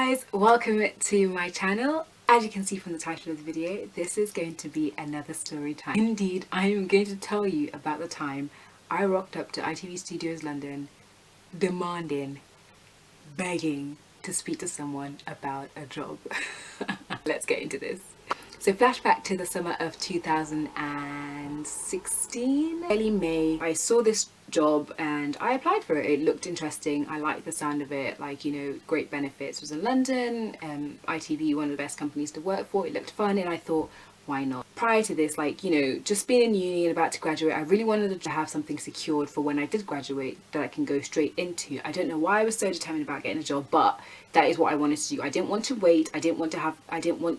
guys, welcome to my channel. As you can see from the title of the video, this is going to be another story time. Indeed, I am going to tell you about the time I rocked up to ITV Studios London demanding, begging to speak to someone about a job. Let's get into this. So flashback to the summer of 2016, early May, I saw this job and I applied for it. It looked interesting. I liked the sound of it, like, you know, great benefits. It was in London, ITV, one of the best companies to work for. It looked fun and I thought, why not? Prior to this, like, you know, just being in uni and about to graduate, I really wanted to have something secured for when I did graduate that I can go straight into. I don't know why I was so determined about getting a job, but that is what I wanted to do. I didn't want to wait. I didn't want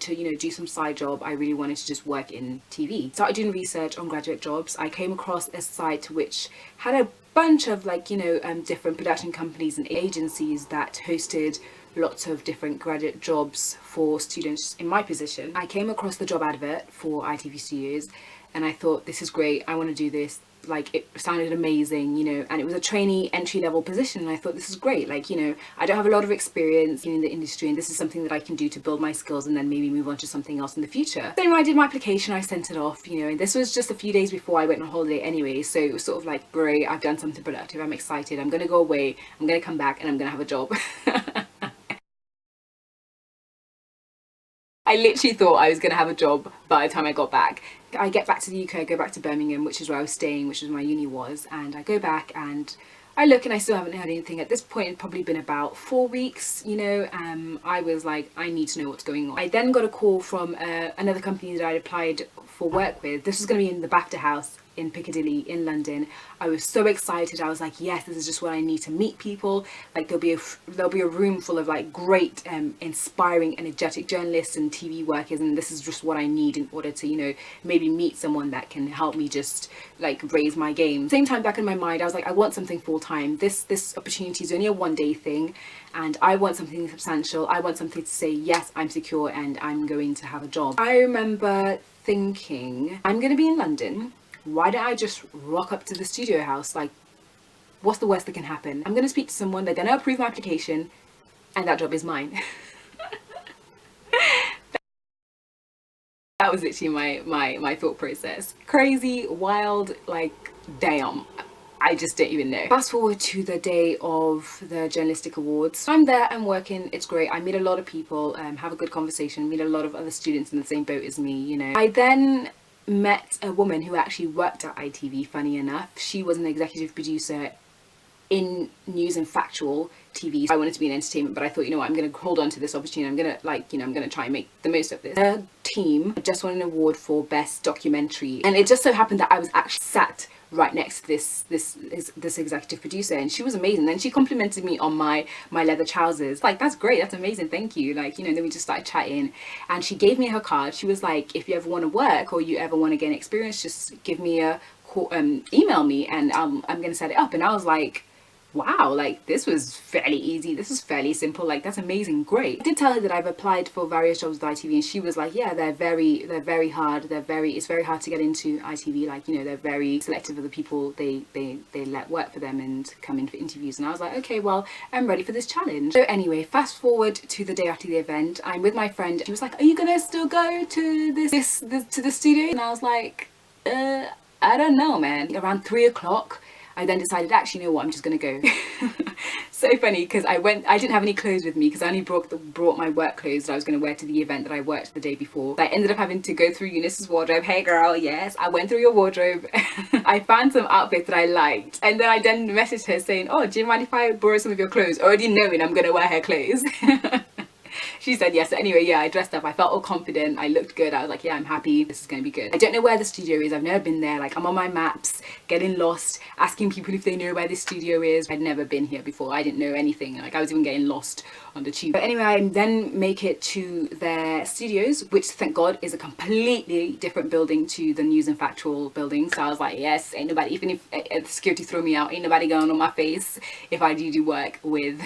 to, you know, do some side job. I really wanted to just work in TV. Started doing research on graduate jobs. I came across a site which had a bunch of, like, you know, different production companies and agencies that hosted lots of different graduate jobs for students in my position. I came across the job advert for ITV Studios and I thought, this is great, I want to do this. Like, it sounded amazing, you know, and it was a trainee entry-level position and I thought, this is great. Like, you know, I don't have a lot of experience in the industry and this is something that I can do to build my skills and then maybe move on to something else in the future. So anyway, I did my application, I sent it off, you know, and this was just a few days before I went on holiday anyway, so it was sort of like, great, I've done something productive, I'm excited, I'm gonna go away, I'm gonna come back and I'm gonna have a job. I literally thought I was going to have a job by the time I got back. I get back to the UK, I go back to Birmingham, which is where I was staying, which is where my uni was, and I go back and I look and I still haven't heard anything. At this point, it'd probably been about 4 weeks, you know. I was like, I need to know what's going on. I then got a call from another company that I'd applied for work with. This was going to be in the BAFTA House in Piccadilly in London. I was so excited. I was like, yes, this is just what I need to meet people. Like, there'll be a room full of like great inspiring, energetic journalists and TV workers, and this is just what I need in order to, you know, maybe meet someone that can help me just like raise my game. Same time, back in my mind, I was like, I want something full-time. This opportunity is only a one-day thing and I want something substantial. I want something to say, yes, I'm secure and I'm going to have a job. I remember thinking, I'm going to be in London. Why don't I just rock up to the studio house? Like, what's the worst that can happen? I'm gonna speak to someone, they're gonna approve my application, and that job is mine. That was literally my thought process. Crazy, wild, like, damn. I just don't even know. Fast forward to the day of the journalistic awards. I'm there, I'm working, it's great. I meet a lot of people, have a good conversation, meet a lot of other students in the same boat as me, you know. I then met a woman who actually worked at ITV, funny enough. She was an executive producer in news and factual TV. I wanted to be in entertainment, but I thought, you know what, I'm going to hold on to this opportunity. I'm going to, like, you know, I'm going to try and make the most of this. Her team just won an award for best documentary, and it just so happened that I was actually sat right next to this executive producer, and she was amazing. Then she complimented me on my leather trousers. Like, that's great, that's amazing, thank you. Like, you know, then we just started chatting and she gave me her card. She was like, if you ever want to work or you ever want to gain experience, just give me a call, email me and I'm gonna set it up. And I was like, wow, like, this was fairly easy, this was fairly simple, like, that's amazing, great. I did tell her that I've applied for various jobs with ITV and she was like, yeah, they're very hard, it's very hard to get into ITV, like, you know, they're very selective of the people they let work for them and come in for interviews. And I was like, okay, well, I'm ready for this challenge. So anyway, fast forward to the day after the event, I'm with my friend. She was like, are you gonna still go to to the studio? And I was like, I don't know, man. Around 3 o'clock, I then decided, actually, you know what, I'm just gonna go. So funny, because I didn't have any clothes with me because I only brought my work clothes that I was going to wear to the event that I worked the day before. I ended up having to go through Eunice's wardrobe. Hey girl, yes, I went through your wardrobe. I found some outfits that I liked, and then I messaged her saying, oh, do you mind if I borrow some of your clothes? Already knowing I'm going to wear her clothes. She said yes. So anyway, yeah, I dressed up, I felt all confident, I looked good, I was like, yeah, I'm happy, this is gonna be good. I don't know where the studio is, I've never been there. Like, I'm on my maps, getting lost, asking people if they know where this studio is. I'd never been here before, I didn't know anything, like, I was even getting lost on the tube. But anyway, I then make it to their studios, which, thank God, is a completely different building to the news and factual building. So I was like, yes, ain't nobody, even if the security threw me out, ain't nobody going on my face if I do work with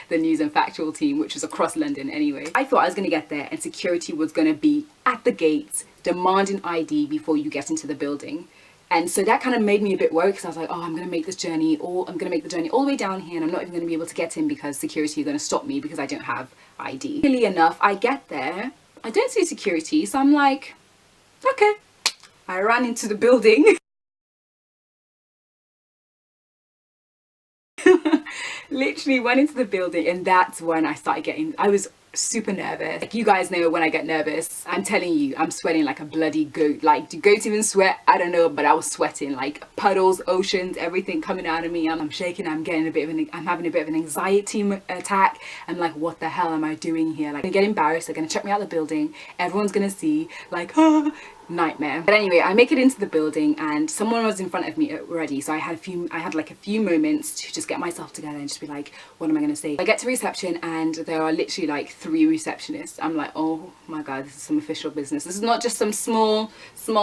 the news and factual team, which was across London anyway. I thought I was going to get there and security was going to be at the gates demanding ID before you get into the building. And so that kind of made me a bit worried, because I was like, oh, I'm going to make this journey, or I'm going to make the journey all the way down here, and I'm not even going to be able to get in because security are going to stop me because I don't have ID. Really enough, I get there, I don't see security, so I'm like, okay. I ran into the building. Literally went into the building, and that's when I started getting, I was super nervous. Like, you guys know when I get nervous, I'm telling you, I'm sweating like a bloody goat. Like, do goats even sweat? I don't know, but I was sweating like puddles, oceans, everything coming out of me. I'm shaking. I'm getting a bit of I'm having a bit of an anxiety attack. I'm like, what the hell am I doing here? Like, I'm gonna get embarrassed. They're gonna check me out of the building. Everyone's gonna see. Like, ah, nightmare. But anyway, I make it into the building, and someone was in front of me already, so I had like a few moments to just get myself together and just be like, what am I gonna say? I get to reception, and there are literally like 3 receptionists. I'm like, oh my god, this is some official business. This is not just some small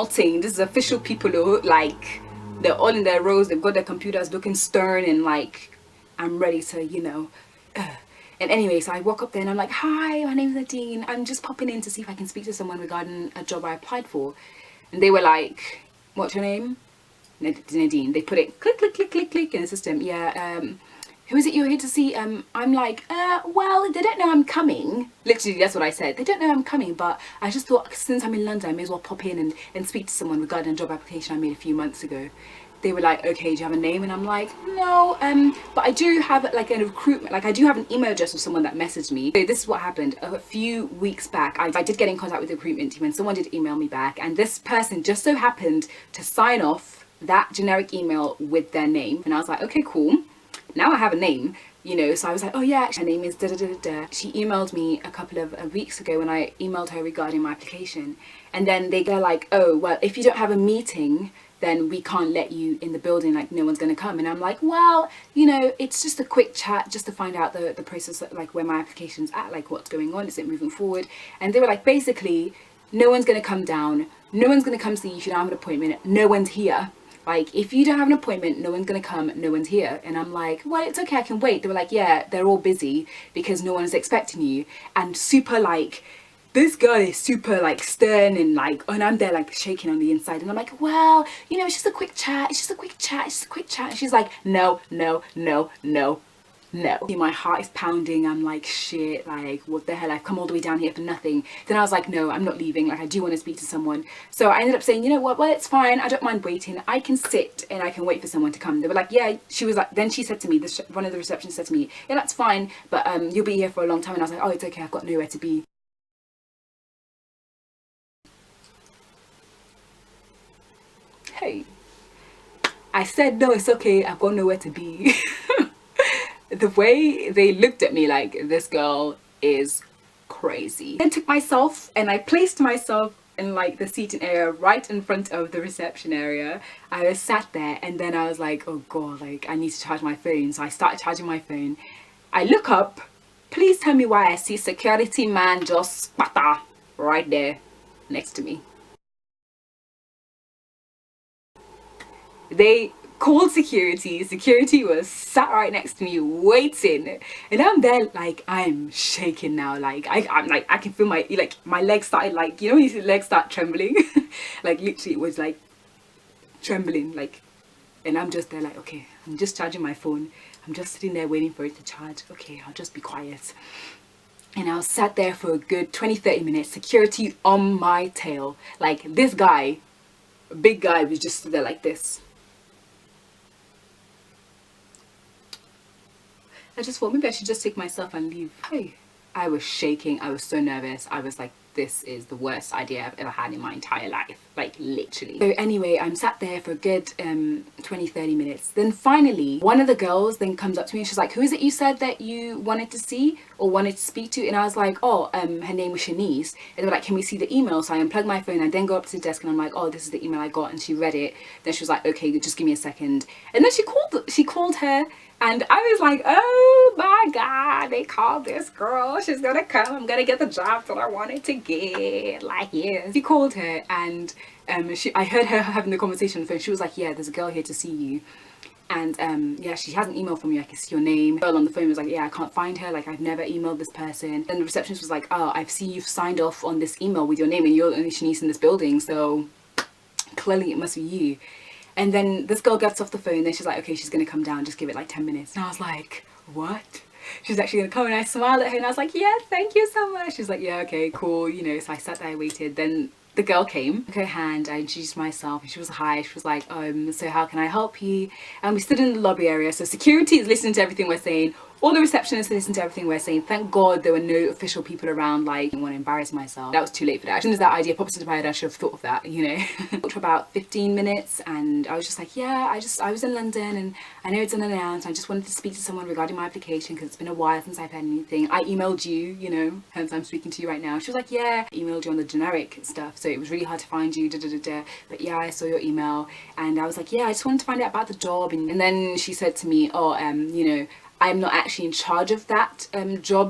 thing. This is official people who, like, they're all in their rows, they've got their computers looking stern, and like, I'm ready to, you know, and anyway, so I walk up there and I'm like, hi, my name's Nadine. I'm just popping in to see if I can speak to someone regarding a job I applied for. And they were like, what's your name? Nadine. They put it click, click, click, click, click in the system. Yeah, who is it you're here to see? I'm like, well, they don't know I'm coming. Literally, that's what I said. They don't know I'm coming, but I just thought, since I'm in London, I may as well pop in and speak to someone regarding a job application I made a few months ago. They were like, okay, do you have a name? And I'm like, no, but I do have like a recruitment, like I do have an email address of someone that messaged me. So this is what happened. A few weeks back, I did get in contact with the recruitment team, and someone did email me back, and this person just so happened to sign off that generic email with their name. And I was like, okay, cool. Now I have a name, you know. So I was like, oh yeah, actually, her name is da da da da. She emailed me a couple of weeks ago when I emailed her regarding my application. And then they're like, oh, well, if you don't have a meeting, then we can't let you in the building, like no one's gonna come. And I'm like, well, you know, it's just a quick chat just to find out the process, like where my application's at, like what's going on, is it moving forward? And they were like, basically, no one's gonna come down, no one's gonna come see you if you don't have an appointment, no one's here. Like, if you don't have an appointment, no one's gonna come, no one's here. And I'm like, well, it's okay, I can wait. They were like, yeah, they're all busy because no one's expecting you. And super like, this girl is super like stern and like, and I'm there like shaking on the inside, and I'm like, well, you know, it's just a quick chat, it's just a quick chat, it's just a quick chat. And she's like, no, no, no, no, no. My heart is pounding. I'm like, shit, like what the hell, I've come all the way down here for nothing. Then I was like, no, I'm not leaving, like I do want to speak to someone. So I ended up saying, you know what, well, it's fine, I don't mind waiting, I can sit and I can wait for someone to come. They were like, yeah. She was like, then she said to me, one of the receptionists said to me, yeah, that's fine, but you'll be here for a long time. And I was like, oh, it's okay, I've got nowhere to be. Hey, I said, no, it's okay, I've got nowhere to be. The way they looked at me, like, this girl is crazy. I took myself and I placed myself in like the seating area right in front of the reception area. I was sat there, and then I was like, oh god, like I need to charge my phone. So I started charging my phone. I look up, please tell me why I see security man just spatter right there next to me. They called security. Security was sat right next to me waiting, and I'm there like I'm shaking now. Like I'm like, I can feel my, like my legs started, like, you know when your legs start trembling. Like literally it was like trembling, like, and I'm just there like, okay, I'm just charging my phone, I'm just sitting there waiting for it to charge. Okay, I'll just be quiet. And I was sat there for a good 20-30 minutes, security on my tail. Like this guy, big guy, was just stood there like this. I just thought maybe I should just take myself and leave. Hey, I was shaking. I was so nervous. I was like, this is the worst idea I've ever had in my entire life. Like literally. So anyway, I'm sat there for a good 20-30 minutes. Then finally, one of the girls then comes up to me and she's like, who is it you said that you wanted to see or wanted to speak to? And I was like, oh, her name was Shanice. And they were like, can we see the email? So I unplugged my phone. I then go up to the desk and I'm like, oh, this is the email I got. And she read it. Then she was like, okay, just give me a second. And then she called her. And I was like, oh my god, they called this girl, she's gonna come, I'm gonna get the job that I wanted to get, like, yes. She called her, and I heard her having the conversation on the phone. She was like, yeah, there's a girl here to see you, and yeah, she has an email from you, I can see your name. The girl on the phone was like, yeah, I can't find her, like I've never emailed this person. And the receptionist was like, oh, I've seen you've signed off on this email with your name, and you're the only Shanice in this building, so clearly it must be you. And then this girl gets off the phone, then she's like, okay, she's gonna come down, just give it like 10 minutes. And I was like, what? She's actually gonna come, and I smiled at her and I was like, yeah, thank you so much. She's like, yeah, okay, cool, you know. So I sat there, I waited. Then the girl came, took her hand, I introduced myself, and she was hi. She was like, so how can I help you? And we stood in the lobby area, so security is listening to everything we're saying. All the receptionists listened to everything we're saying. Thank God there were no official people around, like, I didn't want to embarrass myself. That was too late for that. As soon as that idea popped into my head, I should have thought of that, you know. Talked for about 15 minutes, and I was just like, yeah, I was in London, and I know it's unannounced. I just wanted to speak to someone regarding my application because it's been a while since I've had anything. I emailed you, you know, hence I'm speaking to you right now. She was like, yeah, I emailed you on the generic stuff, so it was really hard to find you, but yeah, I saw your email. And I was like, yeah, I just wanted to find out about the job. And then she said to me, oh, you know, I'm not actually in charge of that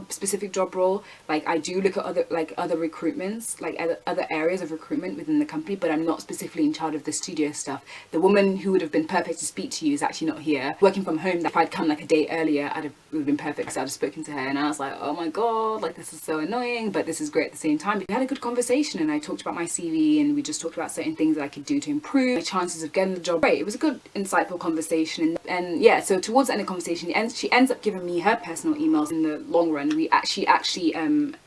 specific job role. Like, I do look at other recruitments, like other areas of recruitment within the company, but I'm not specifically in charge of the studio stuff. The woman who would have been perfect to speak to you is actually not here. Working from home, if I'd come like a day earlier, it would have been perfect, so I'd have spoken to her. And I was like, oh my god, like, this is so annoying, but this is great at the same time. We had a good conversation, and I talked about my CV, and we just talked about certain things that I could do to improve my chances of getting the job. Great, it was a good, insightful conversation. And yeah, so towards the end of the conversation, she ends up giving me her personal emails. In the long run, she actually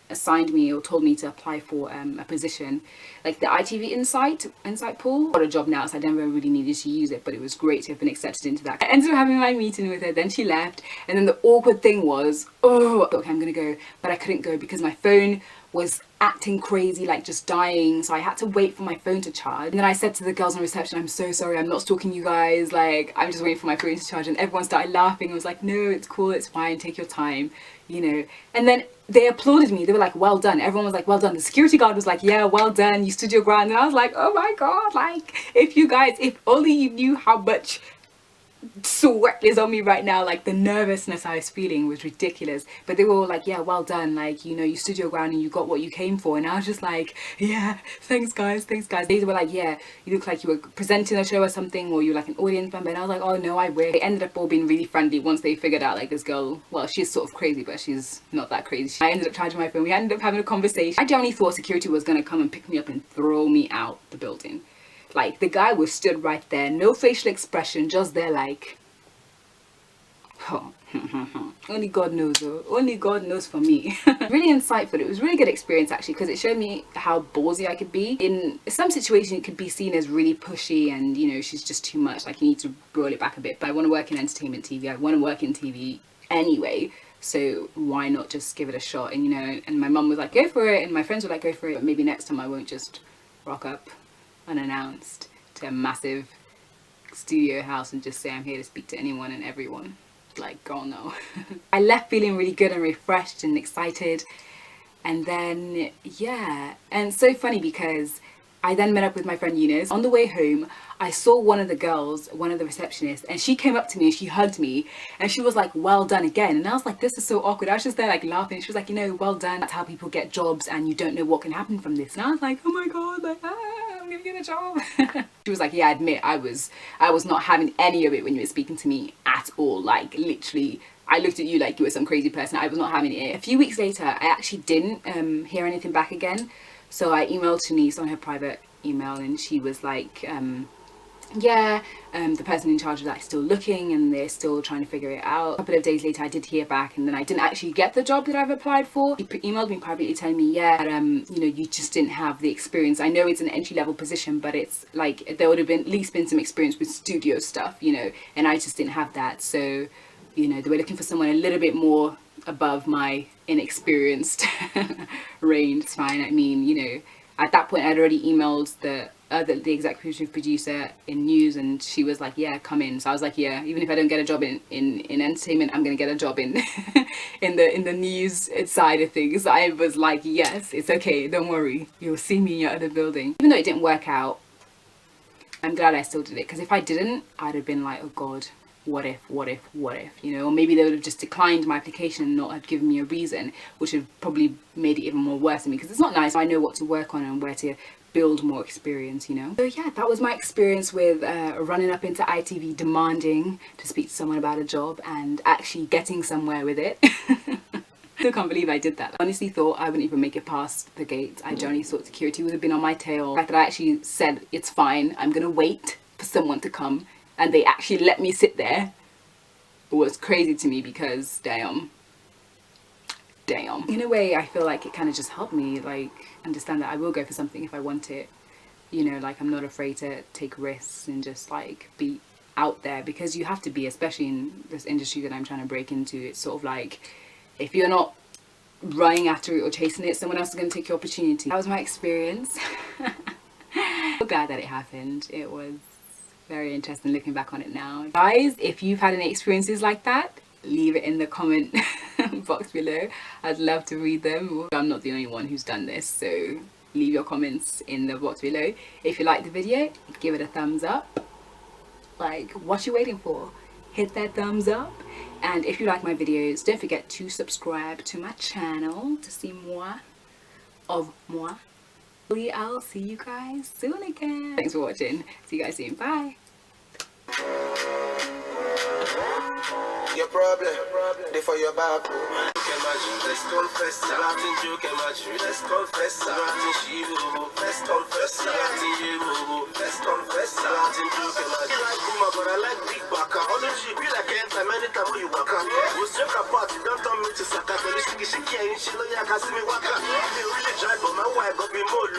assigned me or told me to apply for a position like the ITV Insight pool. Got a job now, so I never really needed to use it, but it was great to have been accepted into that. I ended up having my meeting with her, then she left, and then the awkward thing was, oh, okay, I'm gonna go, but I couldn't go because my phone was acting crazy, like just dying, so I had to wait for my phone to charge. And then I said to the girls on reception, I'm so sorry, I'm not stalking you guys, like, I'm just waiting for my phone to charge. And everyone started laughing. I was like, no, it's cool, it's fine, take your time, you know. And then they applauded me. They were like, well done. Everyone was like, well done. The security guard was like, yeah, well done, you stood your ground. And I was like, oh my god, like, if only you knew how much sweat is on me right now. Like, the nervousness I was feeling was ridiculous. But they were all like, yeah, well done, like, you know, you stood your ground and you got what you came for. And I was just like, yeah, thanks guys. They were like, yeah, you look like you were presenting a show or something, or you're like an audience member. And I was like, oh no, I wish. They ended up all being really friendly once they figured out, like, this girl, well, she's sort of crazy, but she's not that crazy. I ended up charging my phone. We ended up having a conversation. I genuinely thought security was gonna come and pick me up and throw me out the building. Like, the guy was stood right there, no facial expression, just there like, oh, only God knows though. Only God knows for me. Really insightful. It was a really good experience actually, because it showed me how ballsy I could be. In some situations it could be seen as really pushy and, you know, she's just too much, like, you need to roll it back a bit. But I want to work in entertainment TV. I want to work in TV anyway, so why not just give it a shot? And, you know, and my mum was like, go for it, and my friends were like, go for it, but maybe next time I won't just rock up unannounced to a massive studio house and just say I'm here to speak to anyone and everyone. Like, girl, no. I left feeling really good and refreshed and excited. And then, yeah, and it's so funny because I then met up with my friend Eunice. On the way home, I saw one of the girls, one of the receptionists, and she came up to me and she hugged me and she was like, well done again. And I was like, this is so awkward. I was just there like laughing. She was like, you know, well done. That's how people get jobs and you don't know what can happen from this. And I was like, oh my god, like, I'm gonna get a job. She was like, yeah, I admit I was not having any of it when you were speaking to me at all. Like, literally, I looked at you like you were some crazy person. I was not having it. A few weeks later, I actually didn't hear anything back again. So I emailed Shanice on her private email and she was like, yeah, the person in charge of that is still looking and they're still trying to figure it out. A couple of days later I did hear back, and then I didn't actually get the job that I've applied for. She emailed me privately telling me, yeah, you know, you just didn't have the experience. I know it's an entry-level position, but it's like there would have been at least been some experience with studio stuff, you know, and I just didn't have that. So, you know, they were looking for someone a little bit more above my inexperienced range. It's fine. I mean, you know, at that point I'd already emailed the executive producer in news, and she was like, yeah, come in. So I was like, yeah, even if I don't get a job in entertainment, I'm gonna get a job in in the news side of things. I was like, yes, it's okay, don't worry, you'll see me in your other building. Even though it didn't work out, I'm glad I still did it, because if I didn't, I'd have been like, oh god, what if, you know, or maybe they would have just declined my application and not have given me a reason, which would probably made it even more worse for me, because it's not nice. I know what to work on and where to build more experience, you know. So yeah, that was my experience with running up into ITV demanding to speak to someone about a job and actually getting somewhere with it. Still can't believe I did that. I honestly thought I wouldn't even make it past the gate. I genuinely thought security would have been on my tail. The fact that I actually said, it's fine, I'm gonna wait for someone to come and they actually let me sit there was crazy to me, because damn. In a way, I feel like it kind of just helped me like understand that I will go for something if I want it. You know, like I'm not afraid to take risks and just like be out there, because you have to be, especially in this industry that I'm trying to break into. It's sort of like, if you're not running after it or chasing it, someone else is going to take your opportunity. That was my experience. I'm glad that it happened. It was very interesting looking back on it now. Guys, if you've had any experiences like that, leave it in the comment box below. I'd love to read them. I'm not the only one who's done this, so leave your comments in the box below. If you liked the video, give it a thumbs up. Like, what you waiting for? Hit that thumbs up. And if you like my videos, don't forget to subscribe to my channel to see more of moi. I'll see you guys soon again. Thanks for watching. See you guys soon. Bye. Your problem, they for your back. Let's confess, Latin joke and match. Let's confess, Latin she will. Let's confess, Latin you will. Let's confess, Latin joke and match. I like Kuma, but I like big back. All the shit be like anytime, anytime when you walk out. Was joke apart, you don't tell me to suck up. When you see she can't, she know you can see me walk out. You really try, but my wife got me more.